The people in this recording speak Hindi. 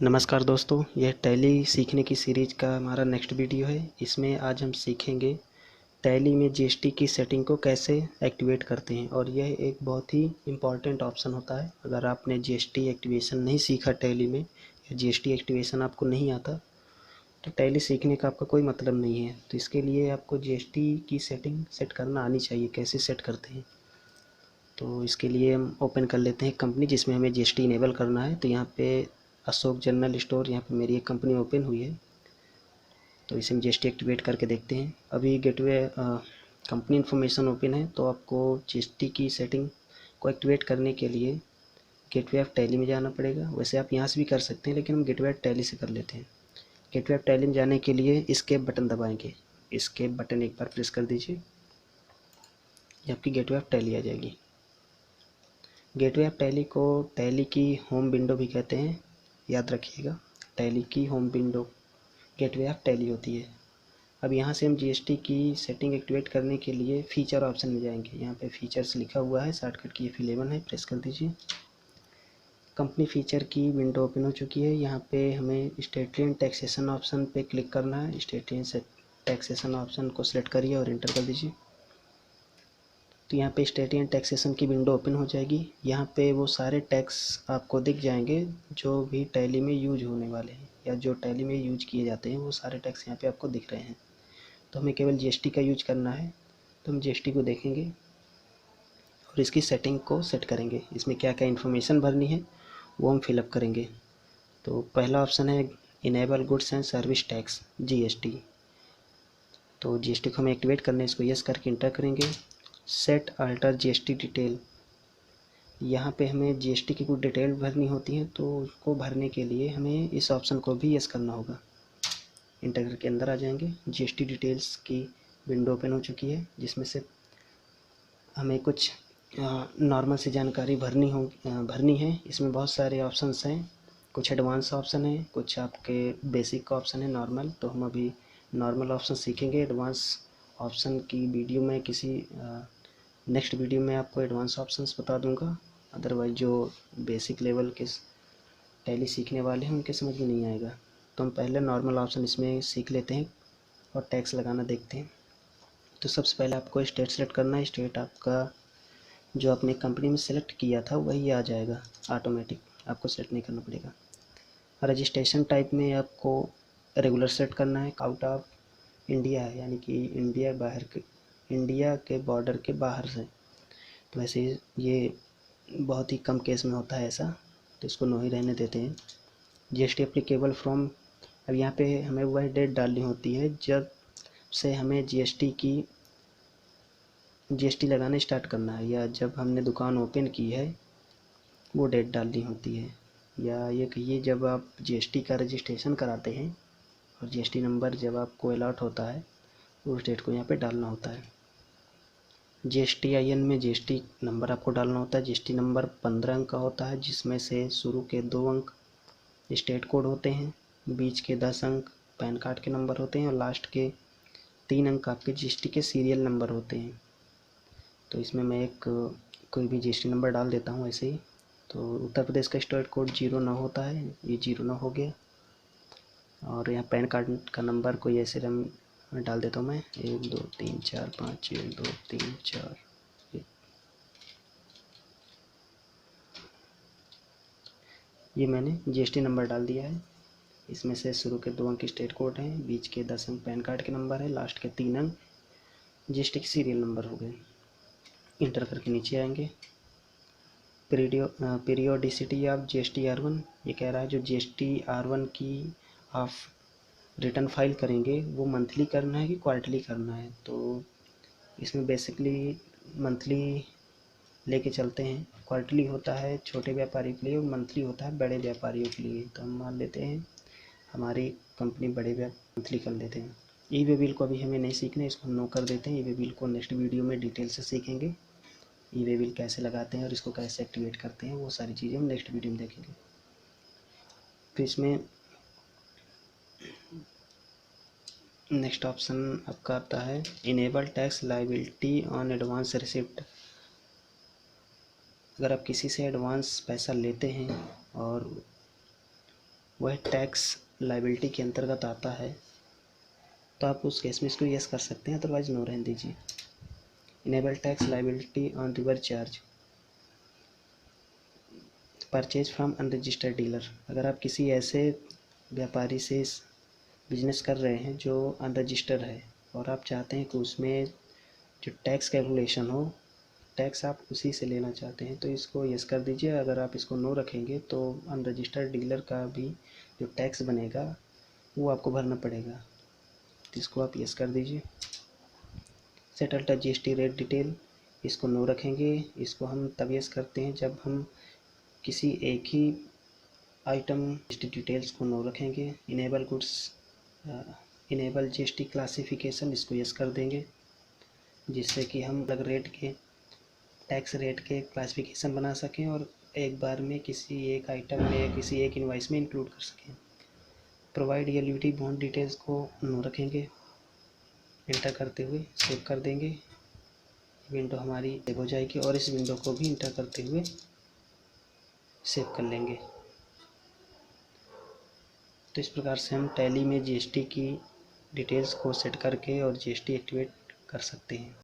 नमस्कार दोस्तों, यह टैली सीखने की सीरीज़ का हमारा नेक्स्ट वीडियो है। इसमें आज हम सीखेंगे टैली में जीएसटी की सेटिंग को कैसे एक्टिवेट करते हैं। और यह एक बहुत ही इम्पॉर्टेंट ऑप्शन होता है। अगर आपने जीएसटी एक्टिवेशन नहीं सीखा टैली में, या जीएसटी एक्टिवेशन आपको नहीं आता, तो टैली सीखने का आपका कोई मतलब नहीं है। तो इसके लिए आपको जीएसटी की सेटिंग सेट करना आनी चाहिए। कैसे सेट करते हैं, तो इसके लिए हम ओपन कर लेते हैं कंपनी जिसमें हमें जीएसटी इनेबल करना है। तो यहाँ पे अशोक जनरल स्टोर, यहाँ पे मेरी एक कंपनी ओपन हुई है, तो इसे हम जीएसटी एक्टिवेट करके देखते हैं। अभी गेटवे कंपनी इन्फॉर्मेशन ओपन है, तो आपको जीएसटी की सेटिंग को एक्टिवेट करने के लिए गेटवे ऑफ टैली में जाना पड़ेगा। वैसे आप यहाँ से भी कर सकते हैं, लेकिन हम गेटवे ऑफ टैली से कर लेते हैं। गेटवे ऑफ टैली में जाने के लिए एस्केप बटन दबाएंगे। एस्केप बटन एक बार प्रेस कर दीजिए, ये आपकी गेटवे ऑफ टैली आ जाएगी। गेटवे ऑफ टैली को टैली की होम विंडो भी कहते हैं, याद रखिएगा। टैली की home window gateway of tally होती है। अब यहाँ से हम जीएसटी की सेटिंग एक्टिवेट करने के लिए फीचर ऑप्शन में जाएंगे। यहाँ पे फीचर्स लिखा हुआ है, शॉर्टकट की F11 है, प्रेस कर दीजिए। कंपनी फीचर की विंडो ओपन हो चुकी है। यहाँ पे हमें स्टेट एंड टैक्सेशन ऑप्शन पे क्लिक करना है। स्टेट एंड टैक्सेशन ऑप्शन को सिलेक्ट करिए और एंटर कर दीजिए। तो यहाँ पे स्टेट एंड टैक्सेशन की विंडो ओपन हो जाएगी। यहाँ पे वो सारे टैक्स आपको दिख जाएंगे जो भी टैली में यूज होने वाले हैं, या जो टैली में यूज किए जाते हैं, वो सारे टैक्स यहाँ पे आपको दिख रहे हैं। तो हमें केवल जीएसटी का यूज करना है, तो हम जीएसटी को देखेंगे और इसकी सेटिंग को सेट करेंगे। इसमें क्या क्या इन्फॉर्मेशन भरनी है वो हम फिलअप करेंगे। तो पहला ऑप्शन है enable goods and service tax GST. तो जीएसटी को हमें एक्टिवेट करना है, इसको यस करके इंटर करेंगे। सेट अल्टर जीएसटी डिटेल, यहाँ पे हमें जीएसटी की कुछ डिटेल भरनी होती है, तो उसको भरने के लिए हमें इस ऑप्शन को भी यस करना होगा। इंटर करके अंदर आ जाएंगे। जीएसटी डिटेल्स की विंडो ओपन हो चुकी है, जिसमें से हमें कुछ नॉर्मल सी जानकारी भरनी है। इसमें बहुत सारे ऑप्शंस हैं, कुछ एडवांस ऑप्शन है, कुछ आपके बेसिक का ऑप्शन है, नॉर्मल। तो हम अभी नॉर्मल ऑप्शन सीखेंगे। एडवांस ऑप्शन की वीडियो में किसी नेक्स्ट वीडियो में आपको एडवांस ऑप्शंस बता दूंगा। अदरवाइज जो बेसिक लेवल के टैली सीखने वाले हैं उनके समझ में नहीं आएगा। तो हम पहले नॉर्मल ऑप्शन इसमें सीख लेते हैं और टैक्स लगाना देखते हैं। तो सबसे पहले आपको स्टेट सेलेक्ट करना है। स्टेट आपका जो आपने कंपनी में सेलेक्ट किया था वही आ जाएगा ऑटोमेटिक, आपको सेलेक्ट नहीं करना पड़ेगा। रजिस्ट्रेशन टाइप में आपको रेगुलर सेट करना है। आउट ऑफ इंडिया है, यानी कि इंडिया के बॉर्डर के बाहर से। तो वैसे ये बहुत ही कम केस में होता है ऐसा, तो इसको नो ही रहने देते हैं। जीएसटी एप्लीकेबल फ्रॉम, अब यहाँ पे हमें वह डेट डालनी होती है जब से हमें जीएसटी लगाना स्टार्ट करना है, या जब हमने दुकान ओपन की है वो डेट डालनी होती है। या ये कहिए जब आप जीएसटी का रजिस्ट्रेशन कराते हैं और जीएसटी नंबर जब आपको अलॉट होता है, उस डेट को यहाँ पे डालना होता है। GSTIN में जीएसटी नंबर आपको डालना होता है। जीएसटी नंबर 15 अंक का होता है, जिसमें से शुरू के 2 अंक स्टेट कोड होते हैं, बीच के 10 अंक पैन कार्ड के नंबर होते हैं, और लास्ट के 3 अंक आपके जीएसटी के सीरियल नंबर होते हैं। तो इसमें मैं कोई भी जीएसटी नंबर डाल देता हूँ ऐसे ही। तो उत्तर प्रदेश का स्टेट कोड 09 होता है, ये 09 हो गया। और यहाँ पैन कार्ड का नंबर कोई ऐसे डाल देता हूँ मैं, 1 2 3 4 5 1 2 3 4। ये मैंने जीएसटी नंबर डाल दिया है। इसमें से शुरू के 2 अंक स्टेट कोड हैं, बीच के 10 अंक पैन कार्ड के नंबर है, लास्ट के 3 अंक जीएसटी के सीरियल नंबर हो गए। इंटर करके नीचे आएंगे। पीरियोडिसिटी ऑफ जीएसटी R1, ये कह रहा है जो जीएसटी R1 की आप रिटर्न फाइल करेंगे वो मंथली करना है कि क्वार्टरली करना है। तो इसमें बेसिकली मंथली लेके चलते हैं। क्वार्टरली होता है छोटे व्यापारियों के लिए और मंथली होता है बड़े व्यापारियों के लिए। तो हम मान लेते हैं हमारी कंपनी बड़े मंथली कर लेते हैं। ई वे बिल को अभी हमें नहीं सीखना है, इसको हम नो कर देते हैं। ई वे बिल को नेक्स्ट वीडियो में डिटेल से सीखेंगे। ई वे बिल कैसे लगाते हैं और इसको कैसे एक्टिवेट करते हैं, वो सारी चीज़ें हम नेक्स्ट वीडियो में देखेंगे। फिर इसमें नेक्स्ट ऑप्शन आपका आता है enable tax liability on advance receipt. अगर आप किसी से एडवांस पैसा लेते हैं और वह टैक्स लायबिलिटी के अंतर्गत आता है, तो आप उस केस में इसको यस कर सकते हैं, अदरवाइज नो रहने दीजिए। Enable tax liability on reverse charge purchase from unregistered dealer. अगर आप किसी ऐसे व्यापारी से बिजनेस कर रहे हैं जो अनरजिस्टर्ड है और आप चाहते हैं कि उसमें जो टैक्स कैलकुलेशन हो, टैक्स आप उसी से लेना चाहते हैं, तो इसको यस कर दीजिए। अगर आप इसको नो रखेंगे तो अनरजिस्टर्ड डीलर का भी जो टैक्स बनेगा वो आपको भरना पड़ेगा, तो इसको आप यस कर दीजिए। Set alter GST rate detail, इसको नो रखेंगे। इसको हम तब यस करते हैं जब हम किसी एक ही आइटम जीएसटी डिटेल्स को नो रखेंगे। Enable goods enable GST classification, इसको यस कर देंगे, जिससे कि हम अलग रेट के टैक्स रेट के क्लासिफिकेशन बना सकें और एक बार में किसी एक आइटम में किसी एक इनवाइस में इंक्लूड कर सकें। प्रोवाइड एलिजिबिलिटी बॉन्ड डिटेल्स को नो रखेंगे, इंटर करते हुए सेव कर देंगे। विंडो हमारी सेव हो जाएगी और इस विंडो को भी इंटर करते हुए सेव कर लेंगे। तो इस प्रकार से हम टैली में जीएसटी की डिटेल्स को सेट करके और जीएसटी एक्टिवेट कर सकते हैं।